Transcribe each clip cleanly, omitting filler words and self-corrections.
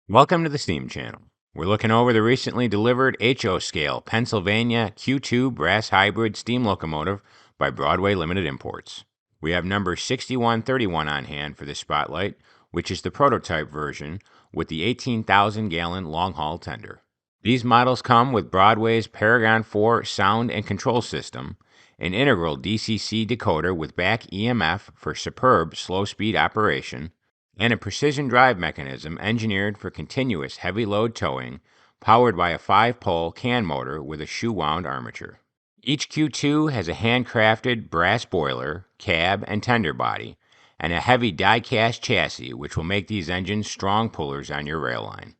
Welcome to the Steam Channel. We're looking over the recently delivered HO scale Pennsylvania Q2 brass hybrid steam locomotive by Broadway Limited Imports. We have number 6131 on hand for this spotlight, which is the prototype version with the 18,000-gallon long-haul tender. These models come with Broadway's Paragon4 sound and control system, an integral DCC decoder with back EMF for superb slow-speed operation, and a precision drive mechanism engineered for continuous heavy load towing, powered by a 5-pole can motor with a shoe-wound armature. Each Q2 has a handcrafted brass boiler, cab, and tender body, and a heavy die-cast chassis which will make these engines strong pullers on your rail line.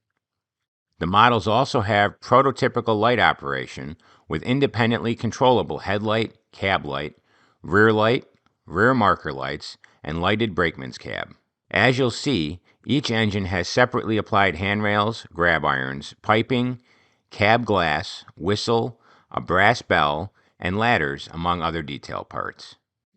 The models also have prototypical light operation with independently controllable headlight, cab light, rear marker lights, and lighted brakeman's cab. As you'll see, each engine has separately applied handrails, grab irons, piping, cab glass, whistle, a brass bell, and ladders, among other detail parts.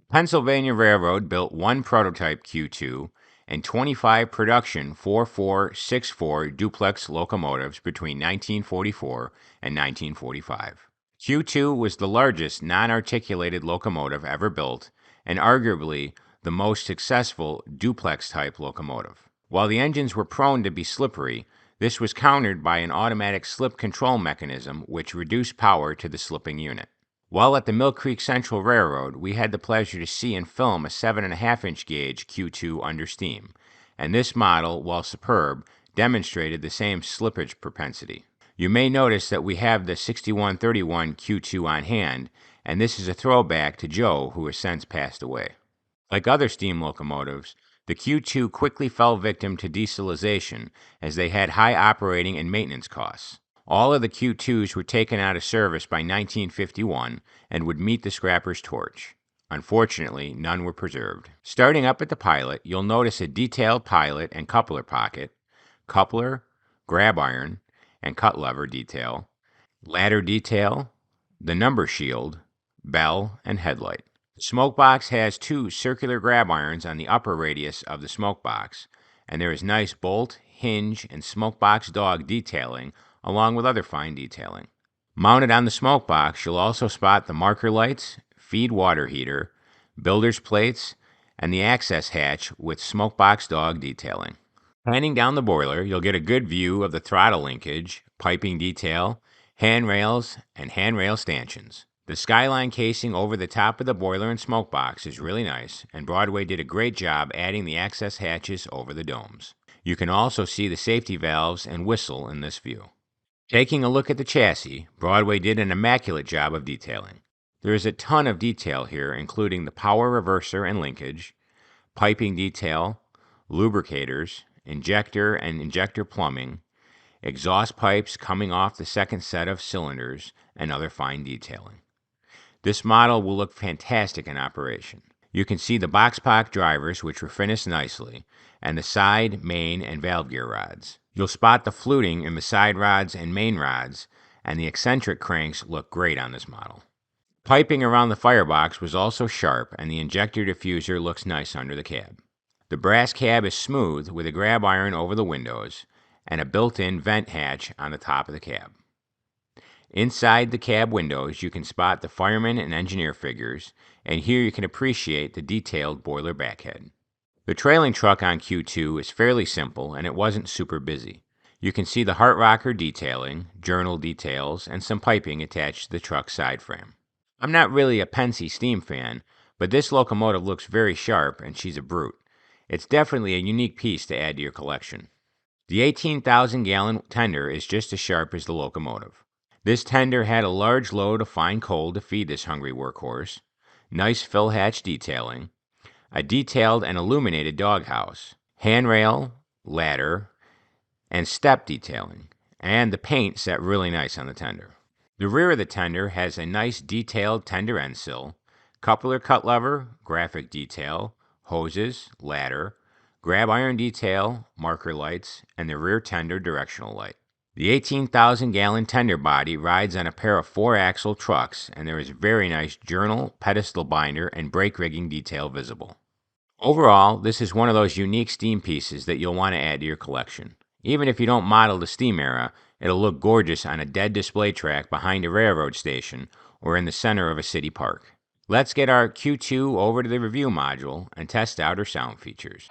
Pennsylvania Railroad built one prototype Q2 and 25 production 4464 duplex locomotives between 1944 and 1945. Q2 was the largest non-articulated locomotive ever built and arguably the most successful duplex-type locomotive. While the engines were prone to be slippery, this was countered by an automatic slip control mechanism which reduced power to the slipping unit. While at the Mill Creek Central Railroad, we had the pleasure to see and film a 7.5-inch gauge Q2 under steam, and this model, while superb, demonstrated the same slippage propensity. You may notice that we have the 6131 Q2 on hand, and this is a throwback to Joe, who has since passed away. Like other steam locomotives, the Q2 quickly fell victim to dieselization as they had high operating and maintenance costs. All of the Q2s were taken out of service by 1951 and would meet the scrapper's torch. Unfortunately, none were preserved. Starting up at the pilot, you'll notice a detailed pilot and coupler pocket, coupler, grab iron, and cut lever detail, ladder detail, the number shield, bell, and headlight. The smokebox has 2 circular grab irons on the upper radius of the smokebox, and there is nice bolt, hinge, and smokebox dog detailing along with other fine detailing. Mounted on the smokebox, you'll also spot the marker lights, feed water heater, builder's plates, and the access hatch with smokebox dog detailing. Panning down the boiler, you'll get a good view of the throttle linkage, piping detail, handrails, and handrail stanchions. The skyline casing over the top of the boiler and smokebox is really nice, and Broadway did a great job adding the access hatches over the domes. You can also see the safety valves and whistle in this view. Taking a look at the chassis, Broadway did an immaculate job of detailing. There is a ton of detail here, including the power reverser and linkage, piping detail, lubricators, injector and injector plumbing, exhaust pipes coming off the second set of cylinders, and other fine detailing. This model will look fantastic in operation. You can see the box-pock drivers, which were finished nicely, and the side, main, and valve gear rods. You'll spot the fluting in the side rods and main rods, and the eccentric cranks look great on this model. Piping around the firebox was also sharp, and the injector diffuser looks nice under the cab. The brass cab is smooth with a grab iron over the windows and a built-in vent hatch on the top of the cab. Inside the cab windows, you can spot the fireman and engineer figures, and here you can appreciate the detailed boiler backhead. The trailing truck on Q2 is fairly simple, and it wasn't super busy. You can see the heart rocker detailing, journal details, and some piping attached to the truck's side frame. I'm not really a Pennsy steam fan, but this locomotive looks very sharp, and she's a brute. It's definitely a unique piece to add to your collection. The 18,000-gallon tender is just as sharp as the locomotive. This tender had a large load of fine coal to feed this hungry workhorse, nice fill hatch detailing, a detailed and illuminated doghouse, handrail, ladder, and step detailing, and the paint set really nice on the tender. The rear of the tender has a nice detailed tender end sill, coupler cut lever, graphic detail, hoses, ladder, grab iron detail, marker lights, and the rear tender directional light. The 18,000-gallon tender body rides on a pair of 4-axle trucks, and there is very nice journal, pedestal binder, and brake rigging detail visible. Overall, this is one of those unique steam pieces that you'll want to add to your collection. Even if you don't model the steam era, it'll look gorgeous on a dead display track behind a railroad station or in the center of a city park. Let's get our Q2 over to the review module and test out her sound features.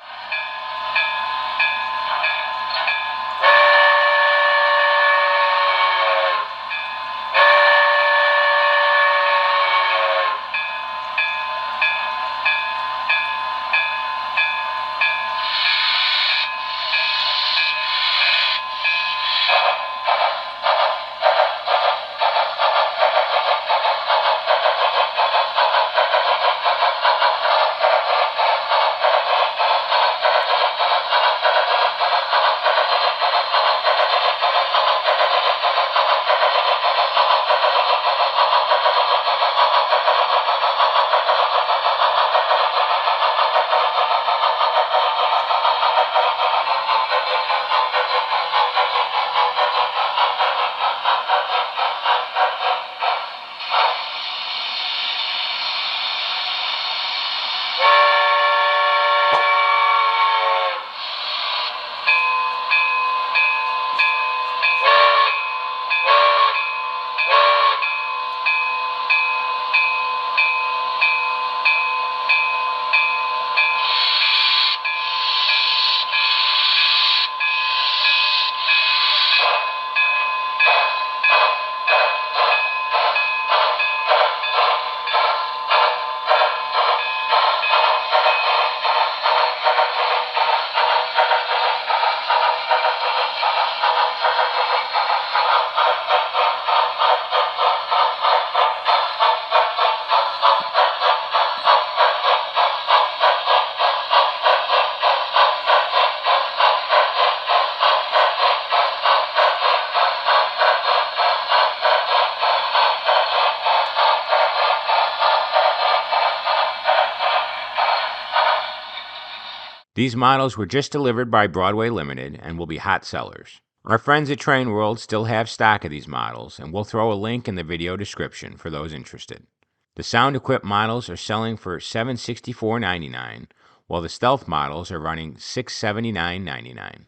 These models were just delivered by Broadway Limited and will be hot sellers. Our friends at Train World still have stock of these models, and we'll throw a link in the video description for those interested. The sound-equipped models are selling for $764.99, while the Stealth models are running $679.99.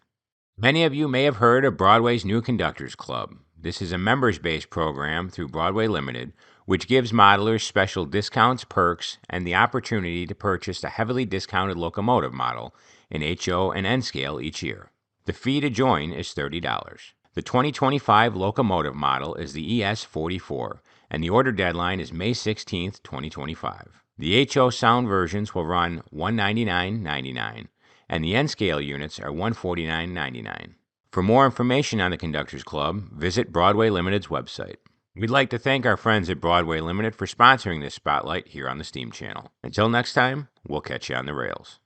Many of you may have heard of Broadway's new Conductors Club. This is a members-based program through Broadway Limited, which gives modelers special discounts, perks, and the opportunity to purchase a heavily discounted locomotive model in HO and N scale each year. The fee to join is $30. The 2025 locomotive model is the ES44, and the order deadline is May 16, 2025. The HO sound versions will run $199.99, and the N scale units are $149.99. For more information on the Conductors Club, visit Broadway Limited's website. We'd like to thank our friends at Broadway Limited for sponsoring this spotlight here on the Steam Channel. Until next time, we'll catch you on the rails.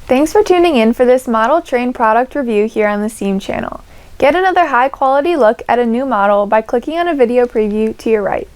Thanks for tuning in for this model train product review here on the Steam Channel. Get another high quality look at a new model by clicking on a video preview to your right.